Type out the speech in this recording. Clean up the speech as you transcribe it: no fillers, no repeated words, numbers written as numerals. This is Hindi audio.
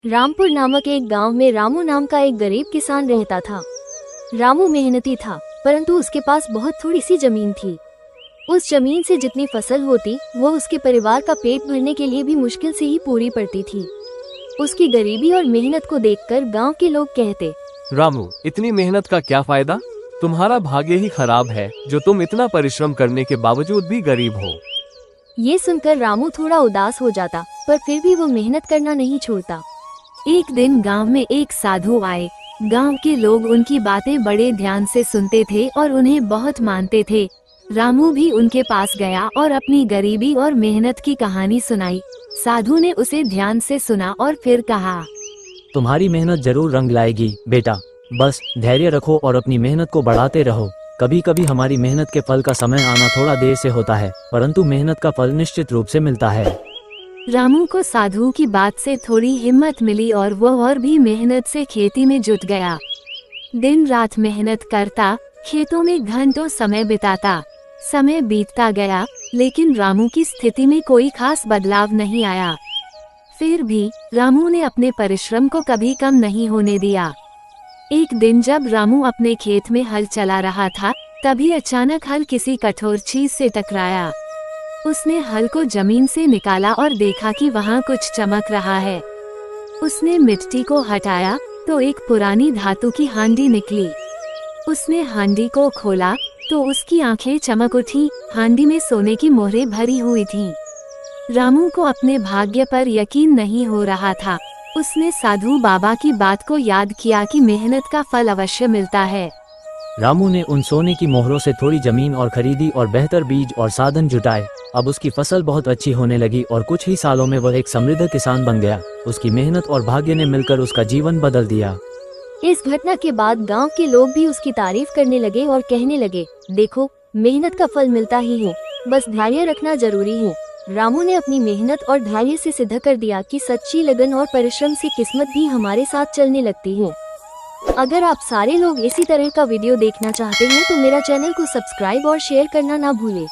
रामपुर नामक एक गांव में रामू नाम का एक गरीब किसान रहता था। रामू मेहनती था, परंतु उसके पास बहुत थोड़ी सी जमीन थी। उस जमीन से जितनी फसल होती वो उसके परिवार का पेट भरने के लिए भी मुश्किल से ही पूरी पड़ती थी। उसकी गरीबी और मेहनत को देखकर गांव के लोग कहते, रामू, इतनी मेहनत का क्या फायदा? तुम्हारा भाग्य ही खराब है जो तुम इतना परिश्रम करने के बावजूद भी गरीब हो। ये सुनकर रामू थोड़ा उदास हो जाता, पर फिर भी वो मेहनत करना नहीं छोड़ता। एक दिन गांव में एक साधु आए। गांव के लोग उनकी बातें बड़े ध्यान से सुनते थे और उन्हें बहुत मानते थे। रामू भी उनके पास गया और अपनी गरीबी और मेहनत की कहानी सुनाई। साधु ने उसे ध्यान से सुना और फिर कहा, तुम्हारी मेहनत जरूर रंग लाएगी बेटा, बस धैर्य रखो और अपनी मेहनत को बढ़ाते रहो। कभी कभी हमारी मेहनत के फल का समय आना थोड़ा देर से होता है, परंतु मेहनत का फल निश्चित रूप से मिलता है। रामू को साधु की बात से थोड़ी हिम्मत मिली और वो और भी मेहनत से खेती में जुट गया। दिन रात मेहनत करता, खेतों में घंटों समय बिताता। समय बीतता गया, लेकिन रामू की स्थिति में कोई खास बदलाव नहीं आया। फिर भी रामू ने अपने परिश्रम को कभी कम नहीं होने दिया। एक दिन जब रामू अपने खेत में हल चला रहा था, तभी अचानक हल किसी कठोर चीज से टकराया। उसने हल को जमीन से निकाला और देखा कि वहाँ कुछ चमक रहा है। उसने मिट्टी को हटाया तो एक पुरानी धातु की हांडी निकली। उसने हांडी को खोला तो उसकी आंखें चमक उठी। हांडी में सोने की मोहरें भरी हुई थीं। रामू को अपने भाग्य पर यकीन नहीं हो रहा था। उसने साधु बाबा की बात को याद किया कि मेहनत का फल अवश्य मिलता है। रामू ने उन सोने की मोहरों से थोड़ी जमीन और खरीदी और बेहतर बीज और साधन जुटाए। अब उसकी फसल बहुत अच्छी होने लगी और कुछ ही सालों में वह एक समृद्ध किसान बन गया। उसकी मेहनत और भाग्य ने मिलकर उसका जीवन बदल दिया। इस घटना के बाद गांव के लोग भी उसकी तारीफ करने लगे और कहने लगे, देखो, मेहनत का फल मिलता ही है, बस धैर्य रखना जरूरी है। रामू ने अपनी मेहनत और धैर्य से सिद्ध कर दिया कि सच्ची लगन और परिश्रम से किस्मत भी हमारे साथ चलने लगती है। अगर आप सारे लोग इसी तरह का वीडियो देखना चाहते हैं तो मेरा चैनल को सब्सक्राइब और शेयर करना ना भूलें।